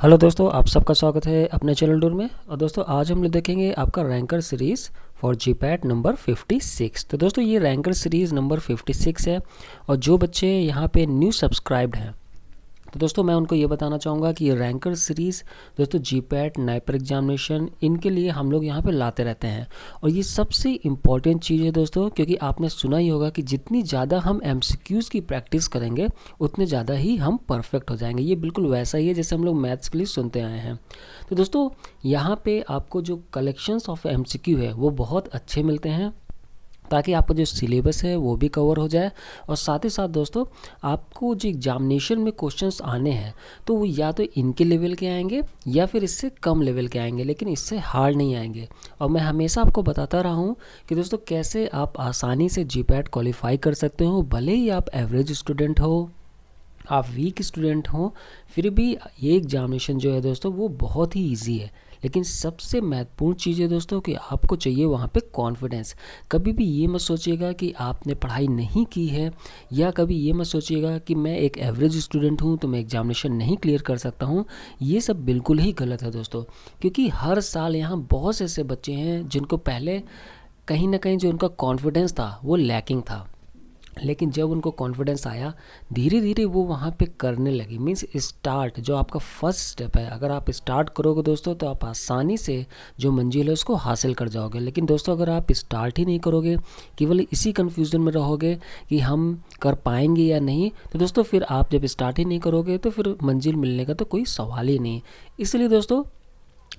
Hello दोस्तों, आप सबका स्वागत है अपने चैनल टूर में। और दोस्तों आज हम लोग देखेंगे आपका ranker series for GPAT number 56। तो दोस्तों ये रैंकर सीरीज़ नंबर 56 है। और जो बच्चे यहाँ पे न्यू सब्सक्राइब्ड हैं तो दोस्तों मैं उनको ये बताना चाहूँगा कि ये रैंकर सीरीज़ दोस्तों जीपैट नाइपर एग्जामिनेशन इनके लिए हम लोग यहाँ पे लाते रहते हैं। और ये सबसे इम्पॉर्टेंट चीज़ है दोस्तों, क्योंकि आपने सुना ही होगा कि जितनी ज़्यादा हम एमसीक्यूज़ की प्रैक्टिस करेंगे उतने ज़्यादा ही हम परफेक्ट हो जाएंगे। ये बिल्कुल वैसा ही है जैसे हम लोग मैथ्स के लिए सुनते आए हैं। तो दोस्तों यहाँ पे आपको जो कलेक्शंस ऑफ एमसीक्यू है वो बहुत अच्छे मिलते हैं, ताकि आपका जो सिलेबस है वो भी कवर हो जाए। और साथ ही साथ दोस्तों आपको जो एग्जामिनेशन में क्वेश्चंस आने हैं तो वो या तो इनके लेवल के आएंगे या फिर इससे कम लेवल के आएंगे, लेकिन इससे हार्ड नहीं आएंगे। और मैं हमेशा आपको बताता रहा हूँ कि दोस्तों कैसे आप आसानी से जीपैट क्वालिफाई कर सकते हो, भले ही आप एवरेज स्टूडेंट हो, आप वीक स्टूडेंट हो, फिर भी ये एग्जामिनेशन जो है दोस्तों वो बहुत ही इजी है। लेकिन सबसे महत्वपूर्ण चीज़ है दोस्तों कि आपको चाहिए वहाँ पे कॉन्फिडेंस। कभी भी ये मत सोचिएगा कि आपने पढ़ाई नहीं की है, या कभी ये मत सोचिएगा कि मैं एक एवरेज स्टूडेंट हूँ तो मैं एग्जामिनेशन नहीं क्लियर कर सकता हूँ। ये सब बिल्कुल ही गलत है दोस्तों, क्योंकि हर साल यहाँ बहुत से ऐसे बच्चे हैं जिनको पहले कहीं ना कहीं जो उनका कॉन्फिडेंस था वो लैकिंग था, लेकिन जब उनको कॉन्फिडेंस आया धीरे धीरे वो वहाँ पे करने लगे। मीन्स स्टार्ट जो आपका फर्स्ट स्टेप है, अगर आप स्टार्ट करोगे दोस्तों तो आप आसानी से जो मंजिल है उसको हासिल कर जाओगे। लेकिन दोस्तों अगर आप स्टार्ट ही नहीं करोगे, केवल इसी कन्फ्यूज़न में रहोगे कि हम कर पाएंगे या नहीं, तो दोस्तों फिर आप जब स्टार्ट ही नहीं करोगे तो फिर मंजिल मिलने का तो कोई सवाल ही नहीं। इसलिए दोस्तों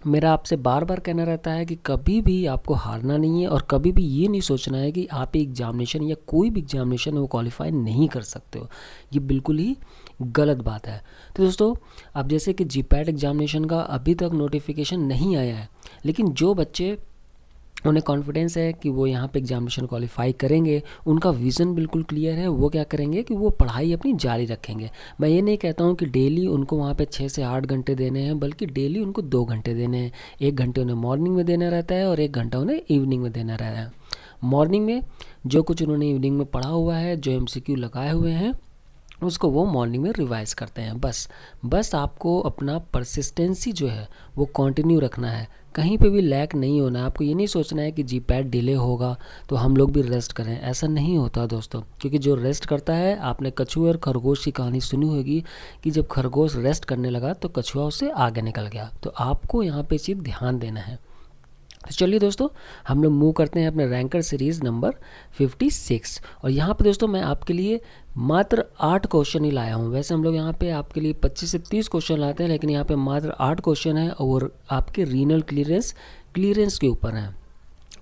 मेरा आपसे बार बार कहना रहता है कि कभी भी आपको हारना नहीं है, और कभी भी ये नहीं सोचना है कि आप एग्जामिनेशन या कोई भी एग्जामिनेशन वो क्वालिफाई नहीं कर सकते हो। ये बिल्कुल ही गलत बात है। तो दोस्तों अब जैसे कि जीपैट एग्जामिनेशन का अभी तक नोटिफिकेशन नहीं आया है, लेकिन जो बच्चे उन्हें कॉन्फिडेंस है कि वो यहाँ पे एग्जामिनेशन क्वालिफाई करेंगे, उनका विज़न बिल्कुल क्लियर है, वो क्या करेंगे कि वो पढ़ाई अपनी जारी रखेंगे। मैं ये नहीं कहता हूँ कि डेली उनको वहाँ पे 6 से 8 घंटे देने हैं, बल्कि डेली उनको 2 घंटे देने हैं। 1 घंटे उन्हें मॉर्निंग में देना रहता है और 1 घंटा उन्हें इवनिंग में देना रहता है। मॉर्निंग में जो कुछ उन्होंने इवनिंग में पढ़ा हुआ है, जो एमसीक्यू लगाए हुए हैं, उसको वो मॉर्निंग में रिवाइज करते हैं। बस आपको अपना परसिस्टेंसी जो है वो कंटिन्यू रखना है, कहीं पे भी लैक नहीं होना है। आपको ये नहीं सोचना है कि जीपैट डिले होगा तो हम लोग भी रेस्ट करें, ऐसा नहीं होता दोस्तों। क्योंकि जो रेस्ट करता है, आपने कछुए और खरगोश की कहानी सुनी होगी कि जब खरगोश रेस्ट करने लगा तो कछुआ उससे आगे निकल गया। तो आपको यहाँ पे चीज़ ध्यान देना है। तो चलिए दोस्तों हम लोग मूव करते हैं अपने रैंकर सीरीज़ नंबर 56। और यहाँ पे दोस्तों मैं आपके लिए मात्र 8 क्वेश्चन ही लाया हूँ। वैसे हम लोग यहाँ पे आपके लिए 25 से 30 क्वेश्चन लाते हैं, लेकिन यहाँ पे मात्र 8 क्वेश्चन है और आपके रीनल क्लियरेंस के ऊपर हैं।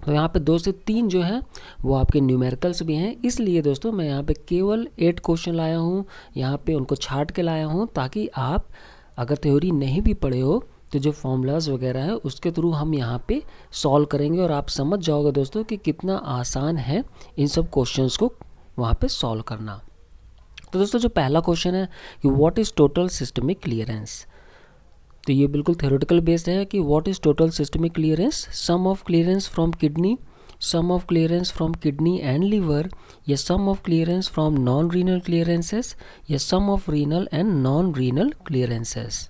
तो यहाँ पे 2 से 3 जो है वो आपके न्यूमेरिकल्स भी हैं। इसलिए दोस्तों मैं यहाँ पे केवल 8 क्वेश्चन लाया हूँ, यहाँ पे उनको छाट के लाया हूँ, ताकि आप अगर थ्योरी नहीं भी पढ़े हो तो जो फॉर्मूलाज वगैरह है उसके थ्रू हम यहाँ पे सॉल्व करेंगे, और आप समझ जाओगे दोस्तों कि कितना आसान है इन सब क्वेश्चंस को वहाँ पे सॉल्व करना। तो दोस्तों जो पहला क्वेश्चन है कि what is total systemic clearance, तो ये बिल्कुल थ्योरेटिकल बेस्ड है कि what is total systemic clearance, sum of clearance from kidney, sum of clearance from kidney and liver, या sum of clearance from non renal clearances, या sum of renal and non renal clearances.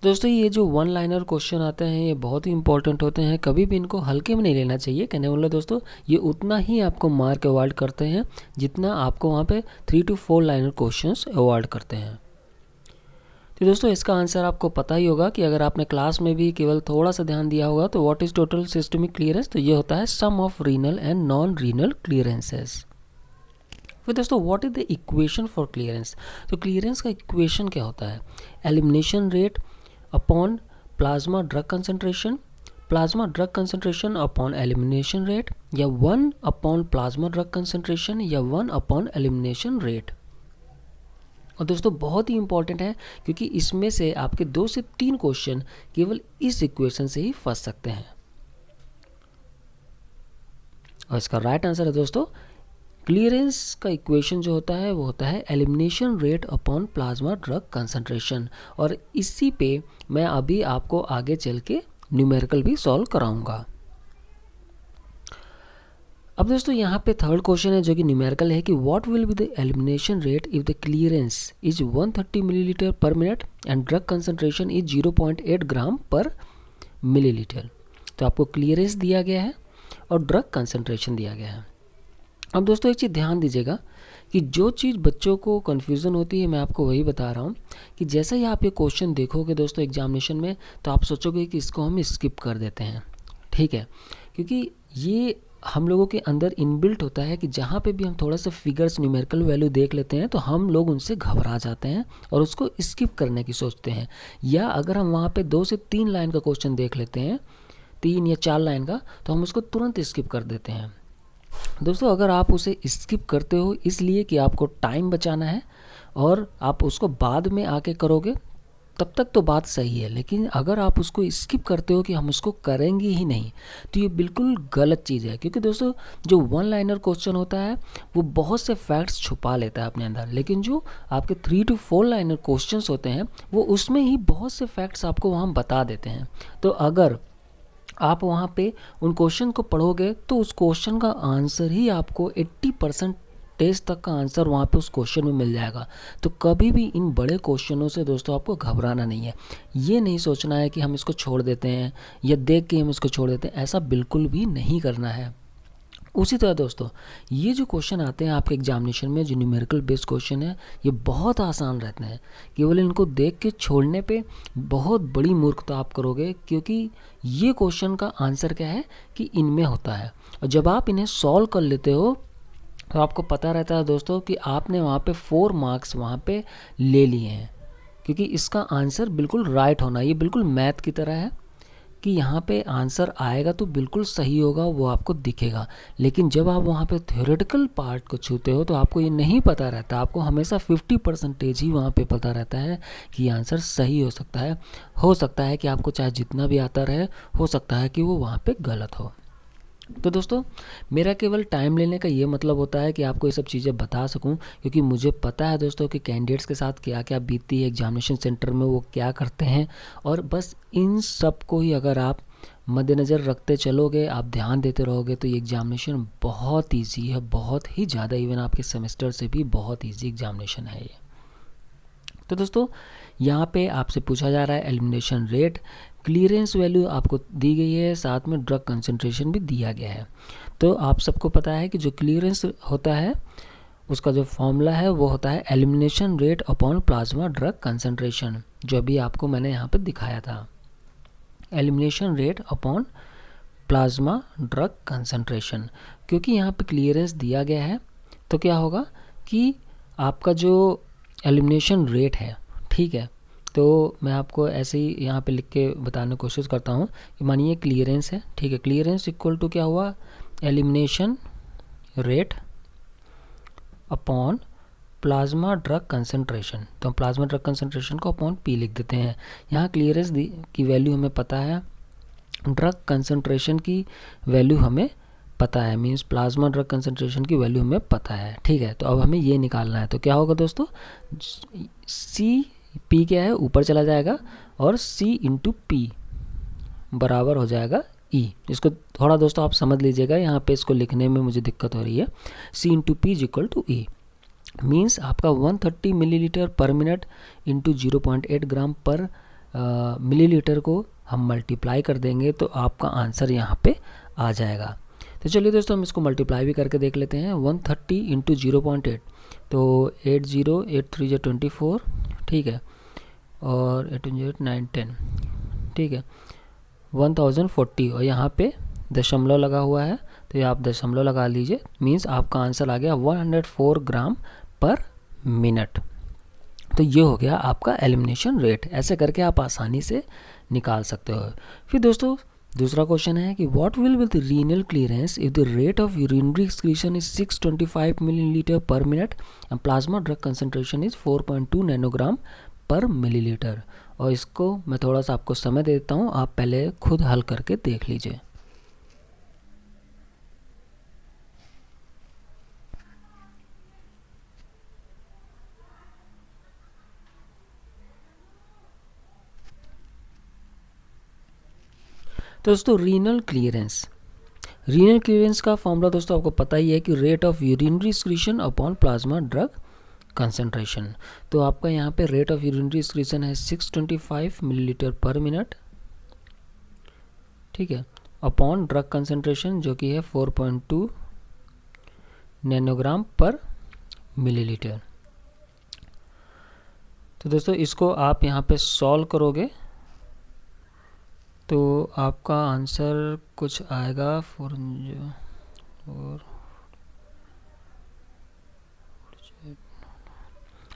दोस्तों ये जो one liner question आते हैं ये बहुत ही important होते हैं, कभी भी इनको हल्के में नहीं लेना चाहिए। कहने वाला दोस्तों ये उतना ही आपको मार्क अवार्ड करते हैं जितना आपको वहाँ पे 3 to 4 लाइनर क्वेश्चंस अवार्ड करते हैं। तो दोस्तों इसका आंसर आपको पता ही होगा कि अगर आपने क्लास में भी केवल थोड़ा सा ध्यान दिया होगा तो what is total systemic clearance, तो ये होता है sum of renal and non renal clearances. फिर दोस्तों what is the equation for clearance, तो क्लियरेंस का इक्वेशन क्या होता है, elimination rate upon plasma drug concentration upon elimination rate, या 1 अपॉन प्लाज्मा ड्रग कंसंट्रेशन, या 1 अपॉन एलिमिनेशन रेट। और दोस्तों बहुत ही इंपॉर्टेंट है, क्योंकि इसमें से आपके 2 से 3 क्वेश्चन केवल इस इक्वेशन से ही फंस सकते हैं। और इसका राइट आंसर है दोस्तों क्लियरेंस का इक्वेशन जो होता है वो होता है elimination rate upon plasma drug concentration. और इसी पे मैं अभी आपको आगे चल के न्यूमेरिकल भी सॉल्व कराऊंगा। अब दोस्तों यहाँ पे थर्ड क्वेश्चन है जो कि न्यूमेरिकल है कि what will be the elimination rate if the clearance is 130 millilitre per minute and drug concentration is 0.8 ग्राम पर मिलीलीटर। तो आपको क्लियरेंस दिया गया है और ड्रग कंसंट्रेशन दिया गया है। अब दोस्तों एक चीज़ ध्यान दीजिएगा कि जो चीज़ बच्चों को कन्फ्यूज़न होती है मैं आपको वही बता रहा हूँ कि जैसे ही आप ये क्वेश्चन देखोगे दोस्तों एग्जामिनेशन में तो आप सोचोगे कि इसको हम स्किप कर देते हैं, ठीक है, क्योंकि ये हम लोगों के अंदर इनबिल्ट होता है कि जहाँ पे भी हम थोड़ा सा फिगर्स न्यूमेरिकल वैल्यू देख लेते हैं तो हम लोग उनसे घबरा जाते हैं और उसको स्किप करने की सोचते हैं। या अगर हम वहाँ पे 2 से 3 लाइन का क्वेश्चन देख लेते हैं, 3 या 4 लाइन का, तो हम उसको तुरंत स्किप कर देते हैं। दोस्तों अगर आप उसे स्किप करते हो इसलिए कि आपको टाइम बचाना है और आप उसको बाद में आके करोगे तब तक तो बात सही है, लेकिन अगर आप उसको स्किप करते हो कि हम उसको करेंगे ही नहीं तो ये बिल्कुल गलत चीज़ है। क्योंकि दोस्तों जो 1 लाइनर क्वेश्चन होता है वो बहुत से फैक्ट्स छुपा लेता है अपने अंदर, लेकिन जो आपके 3 to 4 लाइनर क्वेश्चंस होते हैं वो उसमें ही बहुत से फैक्ट्स आपको वहाँ बता देते हैं। तो अगर आप वहाँ पे उन क्वेश्चन को पढ़ोगे तो उस क्वेश्चन का आंसर ही आपको 80% टेस्ट तक का आंसर वहाँ पे उस क्वेश्चन में मिल जाएगा। तो कभी भी इन बड़े क्वेश्चनों से दोस्तों आपको घबराना नहीं है। ये नहीं सोचना है कि हम इसको छोड़ देते हैं या देख के हम इसको छोड़ देते हैं, ऐसा बिल्कुल भी नहीं करना है। उसी तरह दोस्तों ये जो क्वेश्चन आते हैं आपके एग्जामिनेशन में जो न्यूमेरिकल बेस्ड क्वेश्चन है ये बहुत आसान रहते हैं। केवल इनको देख के छोड़ने पे बहुत बड़ी मूर्खता आप करोगे, क्योंकि ये क्वेश्चन का आंसर क्या है कि इनमें होता है। और जब आप इन्हें सॉल्व कर लेते हो तो आपको पता रहता है दोस्तों कि आपने वहाँ पे 4 मार्क्स वहाँ पे ले लिए हैं, क्योंकि इसका आंसर बिल्कुल राइट होना, ये बिल्कुल मैथ की तरह है कि यहाँ पे आंसर आएगा तो बिल्कुल सही होगा, वो आपको दिखेगा। लेकिन जब आप वहाँ पे थ्योरेटिकल पार्ट को छूते हो तो आपको ये नहीं पता रहता, आपको हमेशा 50% ही वहाँ पे पता रहता है कि आंसर सही हो सकता है। हो सकता है कि आपको चाहे जितना भी आता रहे, हो सकता है कि वो वहाँ पे गलत हो। तो दोस्तों मेरा केवल टाइम लेने का ये मतलब होता है कि आपको ये सब चीज़ें बता सकूं, क्योंकि मुझे पता है दोस्तों कि कैंडिडेट्स के साथ क्या क्या बीतती है एग्जामिनेशन सेंटर में, वो क्या करते हैं। और बस इन सब को ही अगर आप मद्देनज़र रखते चलोगे, आप ध्यान देते रहोगे, तो ये एग्जामिनेशन बहुत ईजी है, बहुत ही ज़्यादा, इवन आपके सेमेस्टर से भी बहुत ईजी एग्जामिनेशन है ये। तो दोस्तों यहाँ पे आपसे पूछा जा रहा है एलिमिनेशन रेट, क्लियरेंस वैल्यू आपको दी गई है, साथ में ड्रग कंसंट्रेशन भी दिया गया है। तो आप सबको पता है कि जो क्लियरेंस होता है उसका जो फॉर्मूला है वो होता है elimination rate upon plasma drug concentration, जो अभी आपको मैंने यहाँ पे दिखाया था। Elimination rate upon plasma drug concentration, क्योंकि यहाँ पे क्लियरेंस दिया गया है तो क्या होगा कि आपका जो एलिमिनेशन रेट है, ठीक है, तो मैं आपको ऐसे ही यहाँ पे लिख के बताने की कोशिश करता हूँ कि मानिए क्लियरेंस है, ठीक है, क्लियरेंस इक्वल टू क्या हुआ, elimination rate upon plasma drug concentration. तो हम प्लाज्मा ड्रग कंसंट्रेशन को अपॉन पी लिख देते हैं। यहाँ क्लियरेंस की वैल्यू हमें पता है, ड्रग कंसंट्रेशन की वैल्यू हमें पता है, मींस प्लाज्मा ड्रग कंसंट्रेशन की वैल्यू हमें पता है, ठीक है। तो अब हमें ये निकालना है, तो क्या होगा दोस्तों, सी पी क्या है ऊपर चला जाएगा और सी इंटू पी बराबर हो जाएगा ई। इसको थोड़ा दोस्तों आप समझ लीजिएगा, यहाँ पे इसको लिखने में मुझे दिक्कत हो रही है। C into P is equal to E, means आपका 130 मिलीलीटर पर मिनट इंटू 0.8 ग्राम पर मिलीलीटर को हम मल्टीप्लाई कर देंगे तो आपका आंसर यहाँ पे आ जाएगा। तो चलिए दोस्तों हम इसको मल्टीप्लाई भी करके देख लेते हैं। 130 इंटू 0.8 तो 80, 8 3 जो 24, ठीक है, और 8 8 9 10, ठीक है, 1040, और यहाँ पे दशमलव लगा हुआ है तो ये आप दशमलव लगा लीजिए, मीन्स आपका आंसर आ गया 104 ग्राम पर मिनट। तो ये हो गया आपका एलिमिनेशन रेट। ऐसे करके आप आसानी से निकाल सकते हो। फिर दोस्तों दूसरा क्वेश्चन है कि what will be the renal clearance if the rate of urinary excretion is 625 millilitre per minute and plasma drug concentration is 4.2 nanogram पर मिलीलीटर। और इसको मैं थोड़ा सा आपको समय देता हूँ, आप पहले खुद हल करके देख लीजिए। तो दोस्तों रीनल क्लियरेंस, रीनल क्लियरेंस का फॉर्मूला दोस्तों आपको पता ही है कि rate of urinary excretion upon plasma drug concentration. तो आपका यहाँ पे रेट ऑफ यूरिनरी एक्सक्रीशन है 625 मिलीलीटर पर मिनट, ठीक है, अपॉन ड्रग कंसंट्रेशन जो कि है 4.2 नैनोग्राम पर मिलीलीटर। तो दोस्तों इसको आप यहाँ पे सॉल्व करोगे तो आपका आंसर कुछ आएगा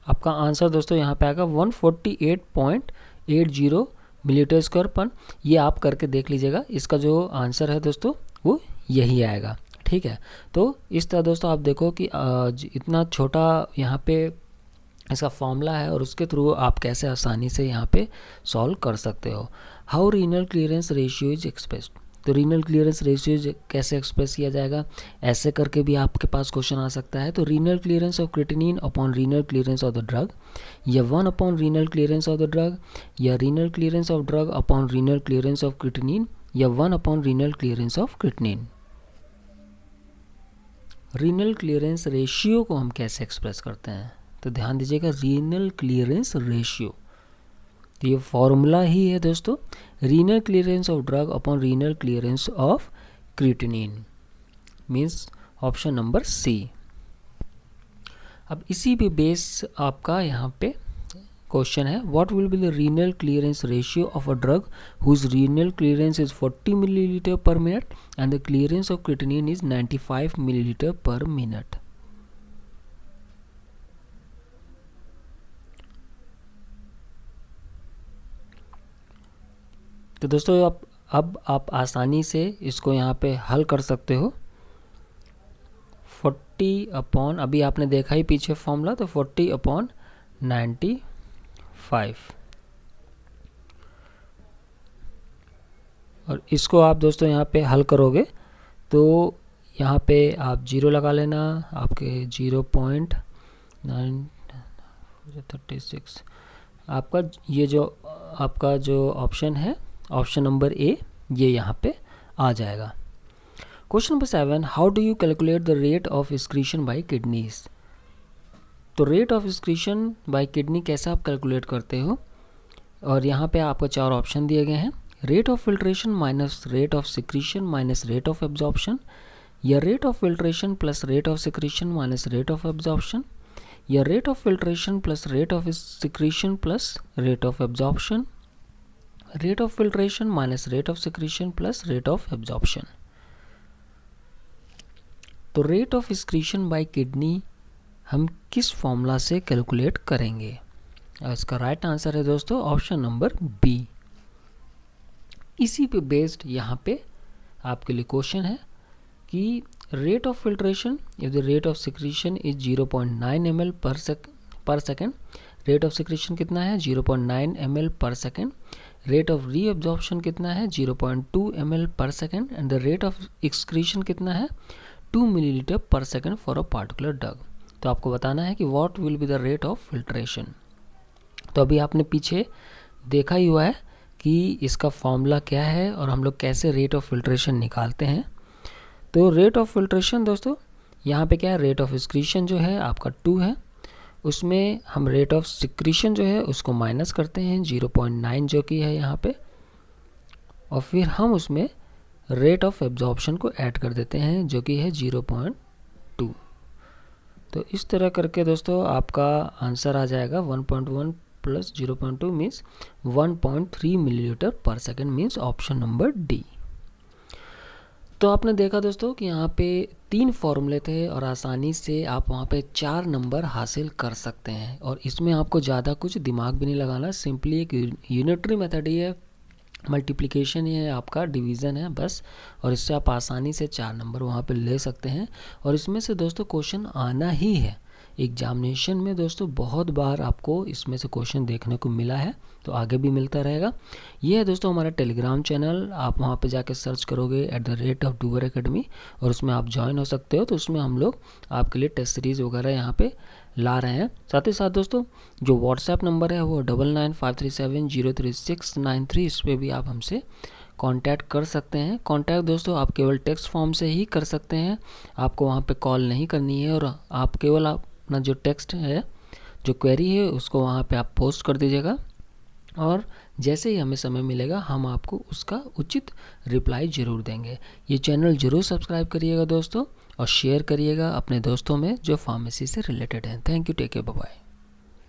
आपका आंसर दोस्तों यहाँ पे आएगा 148.80 मिलीलीटर स्क्वायर पर। ये आप करके देख लीजिएगा, इसका जो आंसर है दोस्तों वो यही आएगा, ठीक है। तो इस तरह दोस्तों आप देखो कि इतना छोटा यहाँ पे इसका फॉर्मूला है और उसके थ्रू आप कैसे आसानी से यहाँ पे सॉल्व कर सकते हो। How renal clearance ratio is expressed, तो रीनल क्लियरेंस रेशियो कैसे एक्सप्रेस किया जाएगा, ऐसे करके भी आपके पास क्वेश्चन आ सकता है। तो renal clearance of creatinine upon renal clearance of the drug, या 1 upon renal clearance of the drug, या renal clearance of drug upon renal clearance of creatinine, या 1 upon renal clearance of creatinine. Renal clearance ratio को हम कैसे express करते हैं, तो ध्यान दीजिएगा, रीनल क्लियरेंस रेशियो, तो ये फॉर्मूला ही है दोस्तों, renal clearance of drug upon renal clearance of creatinine, means option number C. अब इसी पे बेस आपका यहाँ पे क्वेश्चन है, what will be the renal clearance ratio of a drug whose renal clearance is 40 millilitre per minute and the clearance of creatinine is 95 millilitre per minute. तो दोस्तों अब आप आसानी से इसको यहाँ पे हल कर सकते हो। 40 अपॉन, अभी आपने देखा ही पीछे फॉर्मूला, तो 40 अपॉन 95, और इसको आप दोस्तों यहाँ पे हल करोगे तो यहाँ पे आप 0 लगा लेना, आपके 0.936 आपका ये जो आपका जो ऑप्शन है, ऑप्शन नंबर ए, ये यहाँ पे आ जाएगा। Question number 7, how do you calculate the rate of excretion by kidneys, तो rate of excretion by kidney कैसे आप कैलकुलेट करते हो, और यहाँ पे आपको 4 ऑप्शन दिए गए हैं, rate of filtration minus rate of secretion minus rate of absorption, या rate of filtration plus rate of secretion minus rate of absorption, या rate of filtration plus rate of secretion plus rate of absorption, rate of filtration minus rate of secretion plus rate of absorption. तो rate of excretion by kidney हम किस formula से calculate करेंगे, और इसका right answer है दोस्तों option number B. इसी पे बेस्ड यहाँ पे आपके लिए क्वेश्चन है कि rate of filtration if the rate of secretion is 0.9 ml पर सेकेंड, रेट ऑफ सिक्रीशन कितना है 0.9 ml पर सेकेंड, रेट ऑफ रीअब्जॉर्प्शन कितना है 0.2 ml पर second, and the rate of excretion कितना है 2 मिलीलीटर पर second for a particular drug. तो आपको बताना है कि what will be the rate of filtration. तो अभी आपने पीछे देखा ही हुआ है कि इसका फॉर्मूला क्या है और हम लोग कैसे रेट ऑफ फिल्ट्रेशन निकालते हैं। तो रेट ऑफ फिल्ट्रेशन दोस्तों यहाँ पे क्या है, रेट ऑफ एक्सक्रीशन जो है आपका 2 है, उसमें हम रेट ऑफ सिक्रीशन जो है उसको माइनस करते हैं 0.9 जो कि है यहाँ पे, और फिर हम उसमें रेट ऑफ एब्जॉर्प्शन को ऐड कर देते हैं जो कि है 0.2। तो इस तरह करके दोस्तों आपका आंसर आ जाएगा 1.1 प्लस 0.2 मीन्स 1.3 मिलीलीटर पर second, means option number D. तो आपने देखा दोस्तों कि यहाँ पे 3 फॉर्मूले थे और आसानी से आप वहाँ पे 4 नंबर हासिल कर सकते हैं, और इसमें आपको ज़्यादा कुछ दिमाग भी नहीं लगाना, सिंपली एक यूनिटरी मेथड ही है, मल्टीप्लिकेशन ही है, आपका डिवीज़न है बस, और इससे आप आसानी से 4 नंबर वहाँ पे ले सकते हैं। और इसमें से दोस्तों क्वेश्चन आना ही है एग्जामिनेशन में दोस्तों, बहुत बार आपको इसमें से क्वेश्चन देखने को मिला है, तो आगे भी मिलता रहेगा। ये है दोस्तों हमारा टेलीग्राम चैनल, आप वहाँ पे जाके सर्च करोगे @डूअर एकेडमी, और उसमें आप ज्वाइन हो सकते हो। तो उसमें हम लोग आपके लिए टेस्ट सीरीज़ वगैरह यहाँ पे ला रहे हैं। साथ ही साथ दोस्तों जो व्हाट्सएप नंबर है वो 9953703693, इस पर भी आप हमसे कांटेक्ट कर सकते हैं। कांटेक्ट दोस्तों आप केवल टेक्स्ट फॉर्म से ही कर सकते हैं, आपको वहाँ पे कॉल नहीं करनी है, और आप केवल अपना जो टेक्स्ट है, जो क्वेरी है, उसको वहाँ पे आप पोस्ट कर दीजिएगा, और जैसे ही हमें समय मिलेगा हम आपको उसका उचित रिप्लाई ज़रूर देंगे। ये चैनल ज़रूर सब्सक्राइब करिएगा दोस्तों, और शेयर करिएगा अपने दोस्तों में जो फार्मेसी से रिलेटेड हैं। Thank you, take care, bye bye.